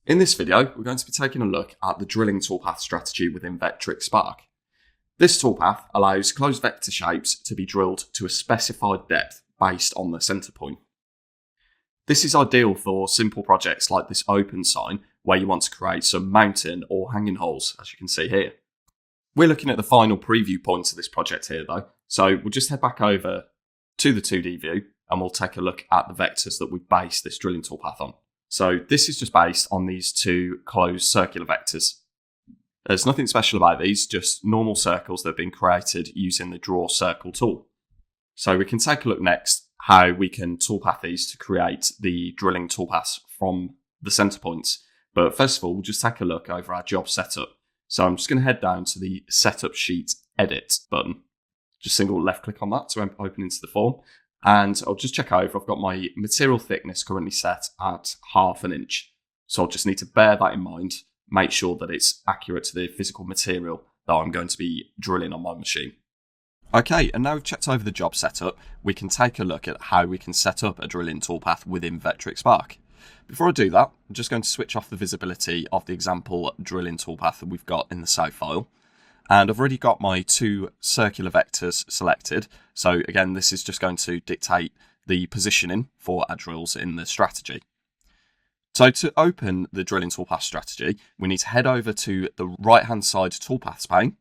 In this video, we're going to be taking a look at the drilling toolpath strategy within Vectric Spark. This toolpath allows closed vector shapes to be drilled to a specified depth based on the center point. This is ideal for simple projects like this open sign, where you want to create some mountain or hanging holes, as you can see here. We're looking at the final preview points of this project here though, so we'll just head back over to the 2D view and we'll take a look at the vectors that we've based this drilling toolpath on. So this is just based on these two closed circular vectors. There's nothing special about these, just normal circles that have been created using the Draw Circle tool. So we can take a look next how we can toolpath these to create the drilling toolpaths from the center points. But first of all, we'll just take a look over our job setup. So I'm just going to head down to the Setup Sheet Edit button. Just single left click on that to open into the form. And I'll just check over, I've got my material thickness currently set at 1/2 inch. So I'll just need to bear that in mind, make sure that it's accurate to the physical material that I'm going to be drilling on my machine. Okay, and now we've checked over the job setup, we can take a look at how we can set up a drilling toolpath within Vectric Spark. Before I do that, I'm just going to switch off the visibility of the example drilling toolpath that we've got in the save file. And I've already got my two circular vectors selected. So again, this is just going to dictate the positioning for our drills in the strategy. So to open the drilling toolpath strategy, we need to head over to the right-hand side Toolpaths pane.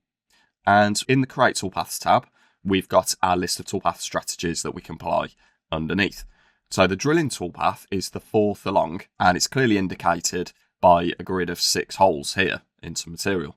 And in the Create Toolpaths tab, we've got our list of toolpath strategies that we can apply underneath. So the drilling toolpath is the 4th along, and it's clearly indicated by a grid of 6 holes here into material.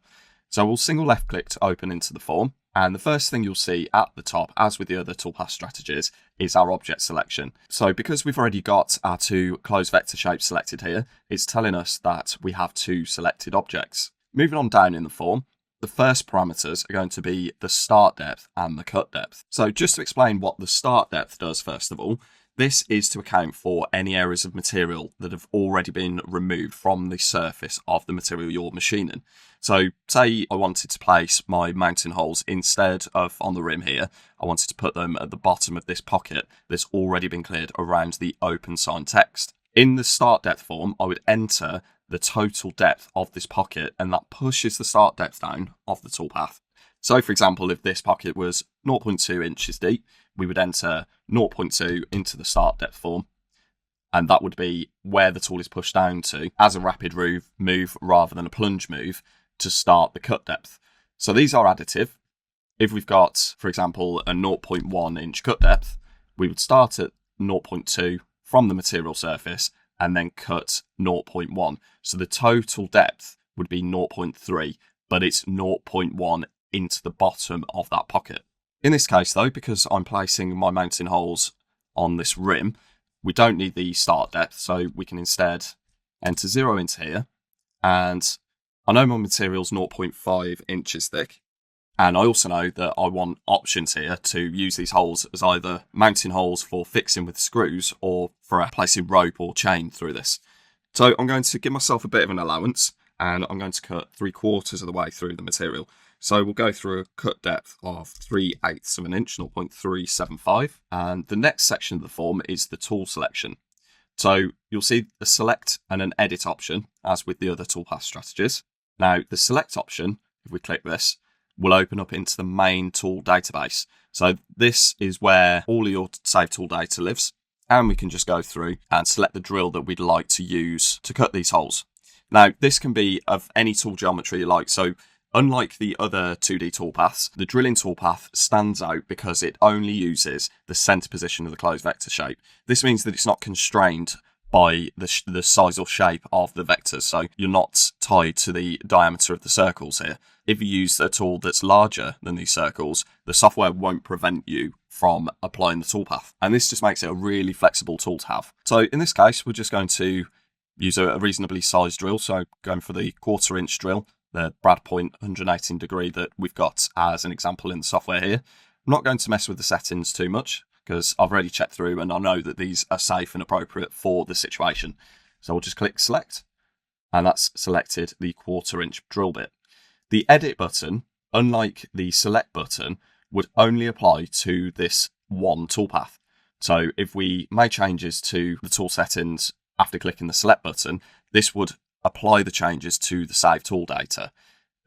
So we'll single left click to open into the form, and the first thing you'll see at the top, as with the other toolpath strategies, is our object selection. So because we've already got our two closed vector shapes selected here, it's telling us that we have 2 selected objects. Moving on down in the form, the first parameters are going to be the start depth and the cut depth. So just to explain what the start depth does first of all, this is to account for any areas of material that have already been removed from the surface of the material you're machining. So say I wanted to place my mountain holes instead of on the rim here, I wanted to put them at the bottom of this pocket that's already been cleared around the open sign text. In the start depth form, I would enter the total depth of this pocket, and that pushes the start depth down of the toolpath. So for example, if this pocket was 0.2 inches deep, we would enter 0.2 into the start depth form, and that would be where the tool is pushed down to as a rapid move rather than a plunge move to start the cut depth. So these are additive. If we've got, for example, a 0.1 inch cut depth, we would start at 0.2 from the material surface and then cut 0.1. So the total depth would be 0.3, but it's 0.1 into the bottom of that pocket. In this case though, because I'm placing my mountain holes on this rim, we don't need the start depth, so we can instead enter 0 into here. And I know my material's 0.5 inches thick, and I also know that I want options here to use these holes as either mounting holes for fixing with screws or for placing rope or chain through this. So I'm going to give myself a bit of an allowance, and I'm going to cut 3/4 of the way through the material. So we'll go through a cut depth of 3/8 of an inch, 0.375. And the next section of the form is the tool selection. So you'll see a select and an edit option, as with the other toolpath strategies. Now the select option, if we click this, will open up into the main tool database. So this is where all of your saved tool data lives. And we can just go through and select the drill that we'd like to use to cut these holes. Now this can be of any tool geometry you like. So unlike the other 2D toolpaths, the drilling toolpath stands out because it only uses the center position of the closed vector shape. This means that it's not constrained by the size or shape of the vectors, so you're not tied to the diameter of the circles here. If you use a tool that's larger than these circles, the software won't prevent you from applying the toolpath. And this just makes it a really flexible tool to have. So in this case, we're just going to use a reasonably sized drill, so going for the 1/4 inch drill, the brad point 118 degree that we've got as an example in the software here. I'm not going to mess with the settings too much because I've already checked through and I know that these are safe and appropriate for the situation. So we'll just click select, and that's selected the 1/4 inch drill bit. The edit button, unlike the select button, would only apply to this one toolpath. So if we made changes to the tool settings after clicking the select button, this would apply the changes to the saved tool data.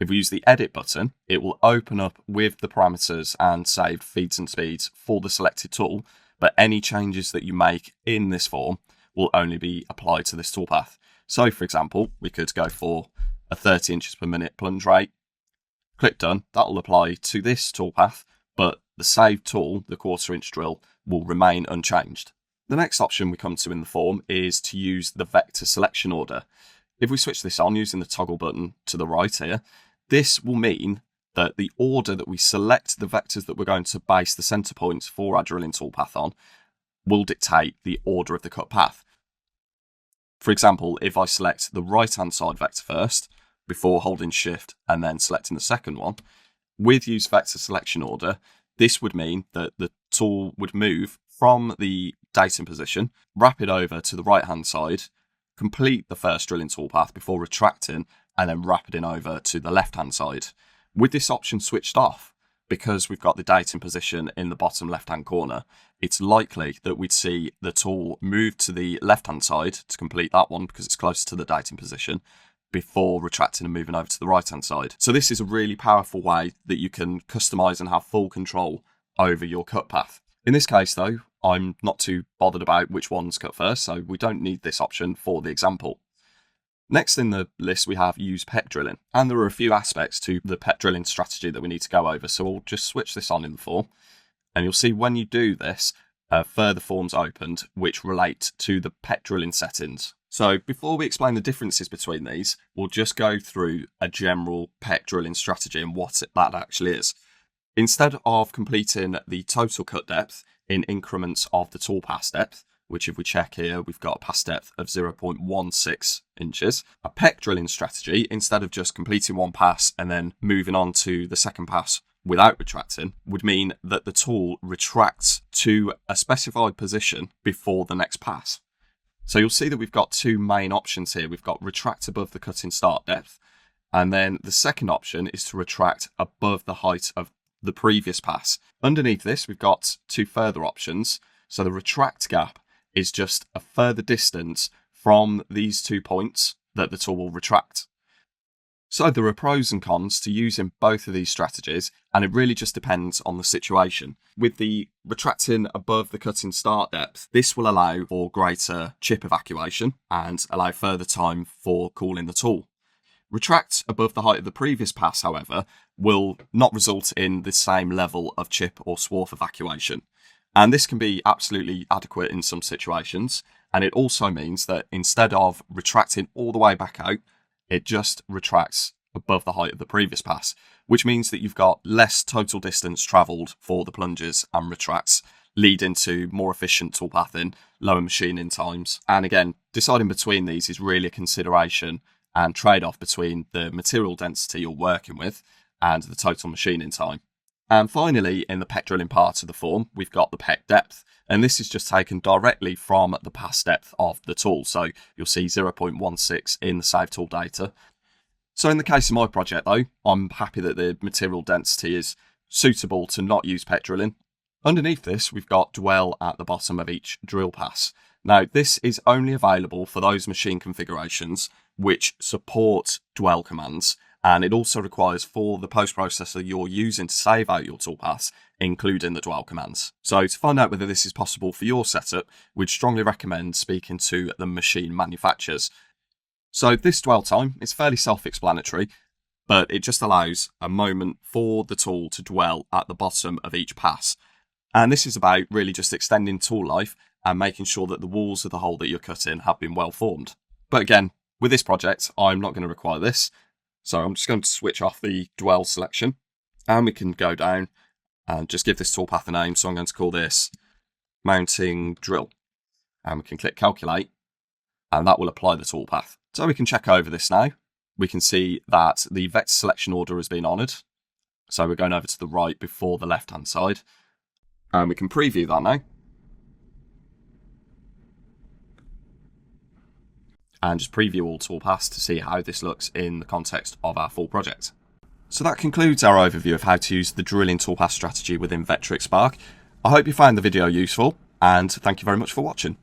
If we use the edit button, it will open up with the parameters and saved feeds and speeds for the selected tool, but any changes that you make in this form will only be applied to this toolpath. So for example, we could go for a 30 inches per minute plunge rate, click done, that will apply to this toolpath, but the saved tool, the 1/4 inch drill, will remain unchanged. The next option we come to in the form is to use the vector selection order. If we switch this on using the toggle button to the right here, this will mean that the order that we select the vectors that we're going to base the center points for our drilling toolpath on will dictate the order of the cut path. For example, if I select the right hand side vector first, before holding shift and then selecting the second one, with use vector selection order, this would mean that the tool would move from the datum position, wrap it over to the right hand side, complete the first drilling toolpath before retracting, and then rapiding over to the left hand side. With this option switched off, because we've got the datum position in the bottom left hand corner, it's likely that we'd see the tool move to the left hand side to complete that one because it's closer to the datum position, before retracting and moving over to the right hand side. So this is a really powerful way that you can customize and have full control over your cut path. In this case though, I'm not too bothered about which one's cut first, so we don't need this option for the example. Next in the list we have use Peck Drilling, and there are a few aspects to the Peck Drilling strategy that we need to go over, so we'll just switch this on in the form, and you'll see when you do this, further forms opened which relate to the Peck Drilling settings. So before we explain the differences between these, we'll just go through a general Peck Drilling strategy and what that actually is. Instead of completing the total cut depth in increments of the tool pass depth, which if we check here, we've got a pass depth of 0.16 inches. A Peck Drilling strategy, instead of just completing one pass and then moving on to the second pass without retracting, would mean that the tool retracts to a specified position before the next pass. So you'll see that we've got two main options here. We've got retract above the cutting start depth, and then the second option is to retract above the height of the previous pass. Underneath this, we've got two further options. So the retract gap is just a further distance from these 2 points that the tool will retract. So there are pros and cons to using both of these strategies, and it really just depends on the situation. With the retracting above the cutting start depth, this will allow for greater chip evacuation and allow further time for cooling the tool. Retract above the height of the previous pass, however, will not result in the same level of chip or swarf evacuation. And this can be absolutely adequate in some situations. And it also means that instead of retracting all the way back out, it just retracts above the height of the previous pass, which means that you've got less total distance travelled for the plunges and retracts, leading to more efficient toolpathing, lower machining times. And again, deciding between these is really a consideration and trade-off between the material density you're working with and the total machining time. And finally, in the Peck Drilling part of the form, we've got the Peck depth, and this is just taken directly from the pass depth of the tool. So you'll see 0.16 in the saved tool data. So in the case of my project though, I'm happy that the material density is suitable to not use Peck Drilling. Underneath this, we've got dwell at the bottom of each drill pass. Now, this is only available for those machine configurations which support dwell commands, and it also requires for the post-processor you're using to save out your toolpaths, including the dwell commands. So to find out whether this is possible for your setup, we'd strongly recommend speaking to the machine manufacturers. So this dwell time is fairly self-explanatory, but it just allows a moment for the tool to dwell at the bottom of each pass. And this is about really just extending tool life and making sure that the walls of the hole that you're cutting have been well formed. But again, with this project, I'm not going to require this. So I'm just going to switch off the dwell selection, and we can go down and just give this toolpath a name. So I'm going to call this mounting drill, and we can click calculate, and that will apply the toolpath. So we can check over this now. We can see that the vector selection order has been honoured. So we're going over to the right before the left-hand side, and we can preview that now. And just preview all toolpaths to see how this looks in the context of our full project. So that concludes our overview of how to use the drilling toolpath strategy within Vectric Spark. I hope you found the video useful, and thank you very much for watching.